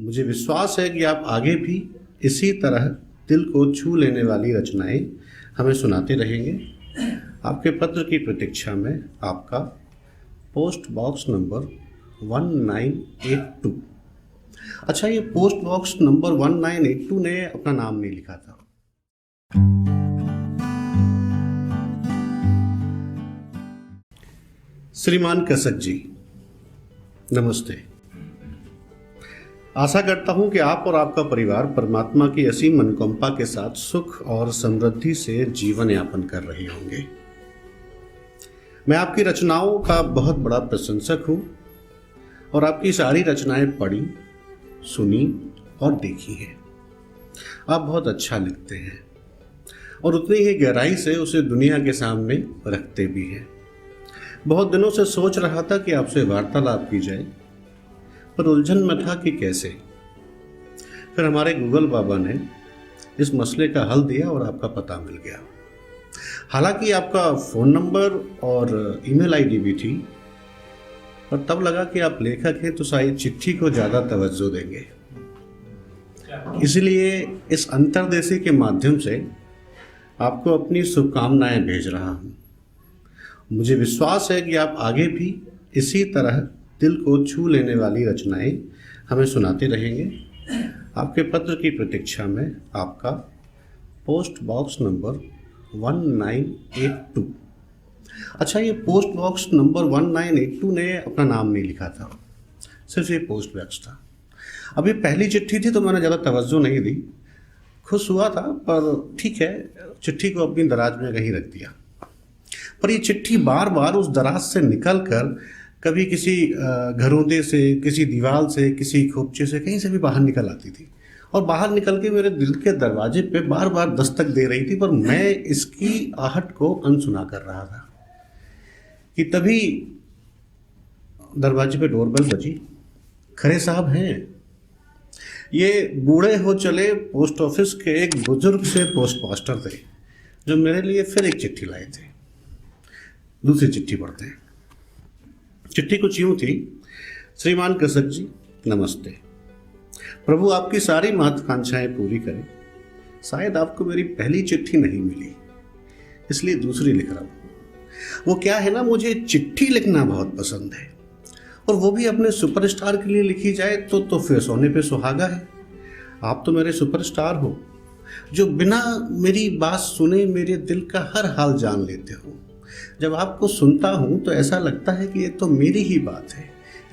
मुझे विश्वास है कि आप आगे भी इसी तरह दिल को छू लेने वाली रचनाएं हमें सुनाते रहेंगे। आपके पत्र की प्रतीक्षा में आपका पोस्ट बॉक्स नंबर 1982। अच्छा, ये पोस्ट बॉक्स नंबर 1982 ने अपना नाम नहीं लिखा था। श्रीमान कसक जी, नमस्ते। आशा करता हूं कि आप और आपका परिवार परमात्मा की असीम अनुकंपा के साथ सुख और समृद्धि से जीवन यापन कर रहे होंगे। मैं आपकी रचनाओं का बहुत बड़ा प्रशंसक हूं और आपकी सारी रचनाएं पढ़ी, सुनी और देखी हैं। आप बहुत अच्छा लिखते हैं और उतनी ही गहराई से उसे दुनिया के सामने रखते भी हैं। बहुत दिनों से सोच रहा था कि आपसे वार्तालाप की जाए, पर उलझन में था कि कैसे। फिर हमारे गूगल बाबा ने इस मसले का हल दिया और आपका पता मिल गया। हालांकि आपका फ़ोन नंबर और ईमेल आईडी भी थी, पर तब लगा कि आप लेखक हैं तो शायद चिट्ठी को ज़्यादा तवज्जो देंगे। इसलिए इस अंतर्देशी के माध्यम से आपको अपनी शुभकामनाएं भेज रहा हूँ। मुझे विश्वास है कि आप आगे भी इसी तरह दिल को छू लेने वाली रचनाएं हमें सुनाते रहेंगे। आपके पत्र की प्रतीक्षा में आपका पोस्ट बॉक्स नंबर 1982। अच्छा, ये पोस्ट बॉक्स नंबर 1982 ने अपना नाम नहीं लिखा था, सिर्फ ये पोस्ट बॉक्स था। अभी पहली चिट्ठी थी तो मैंने ज़्यादा तवज्जो नहीं दी, खुश हुआ था, पर ठीक है, चिट्ठी को अपनी दराज में कहीं रख दिया। पर ये चिट्ठी बार बार उस दराज से निकल कर कभी किसी घरोंदे से, किसी दीवार से, किसी खोपचे से, कहीं से भी बाहर निकल आती थी और बाहर निकल के मेरे दिल के दरवाजे पे बार बार दस्तक दे रही थी। पर मैं इसकी आहट को अनसुना कर रहा था कि तभी दरवाजे पे डोरबेल बजी। खरे साहब हैं। ये बूढ़े हो चले पोस्ट ऑफिस के एक बुजुर्ग से पोस्ट मास्टर थे, जो मेरे लिए फिर एक चिट्ठी लाए थे। दूसरी चिट्ठी पढ़ते हैं। चिट्ठी कुछ यूं थी। श्रीमान कसक जी, नमस्ते। प्रभु आपकी सारी महत्वाकांक्षाएं पूरी करें। शायद आपको मेरी पहली चिट्ठी नहीं मिली, इसलिए दूसरी लिख रहा हूं। वो क्या है ना, मुझे चिट्ठी लिखना बहुत पसंद है, और वो भी अपने सुपरस्टार के लिए लिखी जाए तो फिर सोने पे सुहागा है। आप तो मेरे सुपरस्टार हो, जो बिना मेरी बात सुने मेरे दिल का हर हाल जान लेते हो। जब आपको सुनता हूं तो ऐसा लगता है कि ये तो मेरी ही बात है,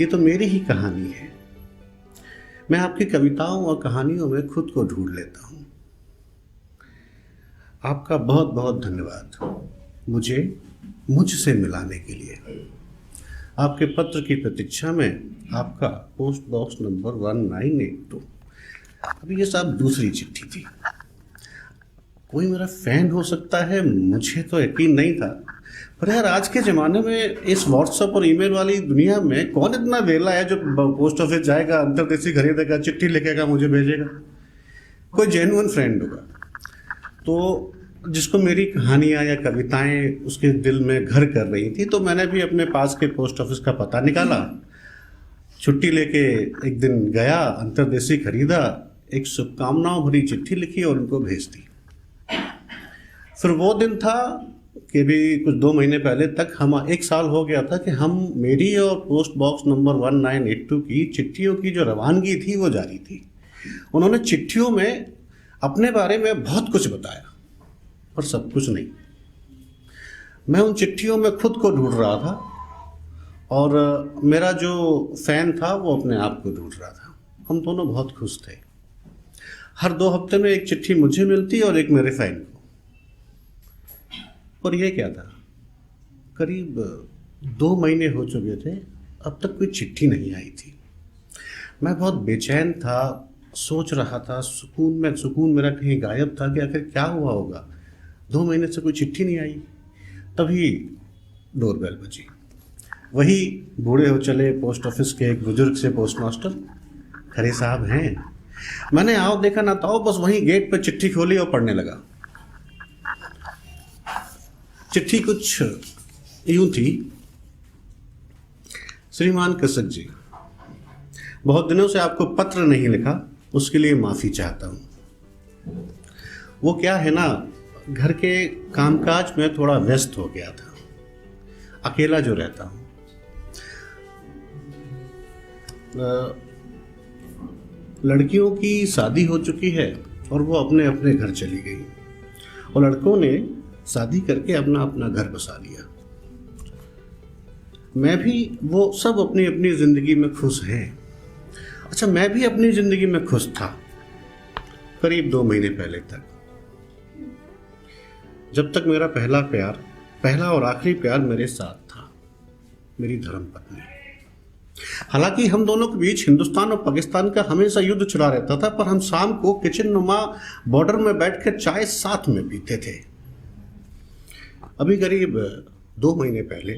ये तो मेरी ही कहानी है। मैं आपकी कविताओं और कहानियों में खुद को ढूंढ लेता हूं। आपका बहुत बहुत धन्यवाद मुझे मुझसे मिलाने के लिए। आपके पत्र की प्रतीक्षा में आपका पोस्ट बॉक्स नंबर 1982। अभी ये सब दूसरी चिट्ठी थी। कोई मेरा फैन हो सकता है, मुझे तो यकीन नहीं था, पर यार आज के ज़माने में इस व्हाट्सएप और ईमेल वाली दुनिया में कौन इतना वेला है जो पोस्ट ऑफिस जाएगा, अंतर्देशी खरीदेगा, चिट्ठी लिखेगा, मुझे भेजेगा। कोई जेन्युइन फ्रेंड होगा तो जिसको मेरी कहानियाँ या कविताएं उसके दिल में घर कर रही थी। तो मैंने भी अपने पास के पोस्ट ऑफिस का पता निकाला, छुट्टी लेके एक दिन गया, अंतर्देशी खरीदा, एक शुभकामनाओं भरी चिट्ठी लिखी और उनको भेज दी। फिर वो दिन था कि भी कुछ 2 महीने पहले तक हम 1 साल हो गया था कि हम मेरी और पोस्ट बॉक्स नंबर 1982 की चिट्ठियों की जो रवानगी थी वो जारी थी। उन्होंने चिट्ठियों में अपने बारे में बहुत कुछ बताया, पर सब कुछ नहीं। मैं उन चिट्ठियों में खुद को ढूंढ रहा था और मेरा जो फ़ैन था वो अपने आप को ढूंढ रहा था। हम दोनों बहुत खुश थे। हर 2 हफ्ते में एक चिट्ठी मुझे मिलती और एक मेरे फ़ैन को। और ये क्या था, करीब 2 महीने हो चुके थे, अब तक कोई चिट्ठी नहीं आई थी। मैं बहुत बेचैन था, सोच रहा था, सुकून मेरा कहीं गायब था कि आखिर क्या हुआ होगा। 2 महीने से कोई चिट्ठी नहीं आई। तभी डोरबेल बजी। वही बूढ़े हो चले पोस्ट ऑफिस के एक बुजुर्ग से पोस्ट मास्टर। खरे साहब हैं। मैंने आओ देखा ना ताओ, बस वहीं गेट पर चिट्ठी खोली और पढ़ने लगा। चिट्ठी कुछ यूं थी। श्रीमान कसक जी, बहुत दिनों से आपको पत्र नहीं लिखा, उसके लिए माफ़ी चाहता हूँ। वो क्या है ना, घर के कामकाज में थोड़ा व्यस्त हो गया था, अकेला जो रहता हूँ। लड़कियों की शादी हो चुकी है और वो अपने अपने घर चली गई, और लड़कों ने शादी करके अपना अपना घर बसा लिया। मैं भी, वो सब अपनी अपनी ज़िंदगी में खुश हैं। अच्छा, मैं भी अपनी ज़िंदगी में खुश था करीब 2 महीने पहले तक, जब तक मेरा पहला और आखिरी प्यार मेरे साथ था, मेरी धर्मपत्नी। हालांकि हम दोनों के बीच हिंदुस्तान और पाकिस्तान का हमेशा युद्ध चला रहता था, पर हम शाम को किचन नुमा बॉर्डर में बैठकर चाय साथ में पीते थे। अभी करीब 2 महीने पहले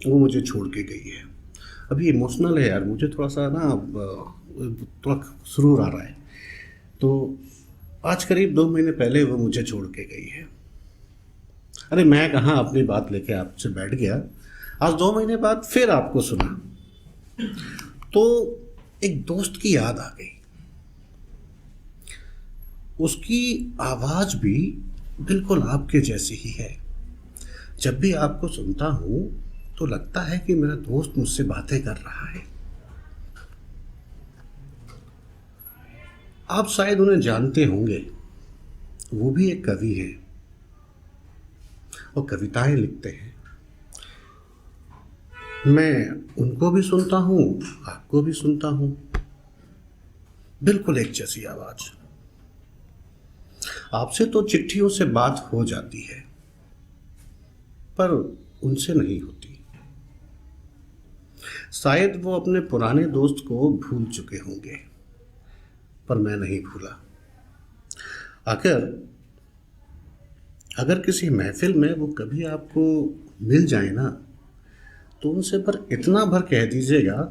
वो मुझे छोड़ के गई है। अभी इमोशनल है यार, मुझे थोड़ा सा ना थोड़ा सुरूर आ रहा है। तो आज करीब 2 महीने पहले वो मुझे छोड़ के गई है। अरे मैं कहाँ अपनी बात लेके आपसे बैठ गया, आज 2 महीने बाद फिर आपको सुना तो एक दोस्त की याद आ गई। उसकी आवाज़ भी बिल्कुल आपके जैसी ही है। जब भी आपको सुनता हूँ तो लगता है कि मेरा दोस्त मुझसे बातें कर रहा है। आप शायद उन्हें जानते होंगे, वो भी एक कवि है और कविताएं लिखते हैं। मैं उनको भी सुनता हूँ, आपको भी सुनता हूँ, बिल्कुल एक जैसी आवाज। आपसे तो चिट्ठियों से बात हो जाती है, पर उनसे नहीं होती। शायद वो अपने पुराने दोस्त को भूल चुके होंगे, पर मैं नहीं भूला। अगर किसी महफिल में वो कभी आपको मिल जाए ना, तो उनसे पर इतना भर कह दीजिएगा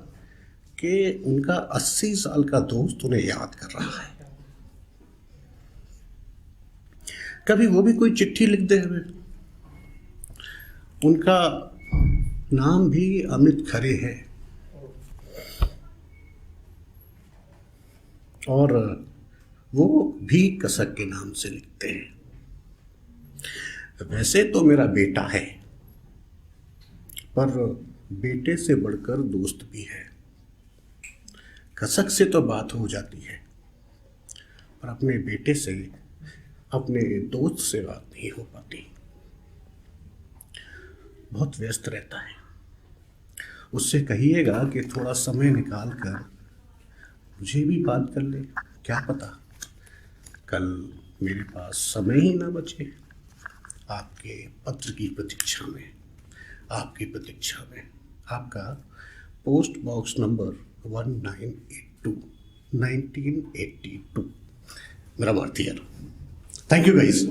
कि उनका 80 साल का दोस्त उन्हें याद कर रहा है। कभी वो भी कोई चिट्ठी लिख दे हमें। उनका नाम भी अमित खरे है, और वो भी कसक के नाम से लिखते हैं। वैसे तो मेरा बेटा है, पर बेटे से बढ़कर दोस्त भी है। कसक से तो बात हो जाती है, पर अपने बेटे से, अपने दोस्त से बात नहीं हो पाती। बहुत व्यस्त रहता है। उससे कहिएगा कि थोड़ा समय निकाल कर मुझे भी बात कर ले। क्या पता कल मेरे पास समय ही ना बचे आपके पत्र की प्रतीक्षा में। आपका पोस्ट बॉक्स नंबर 1982 1982 मेरा भारतीय। Thank you guys.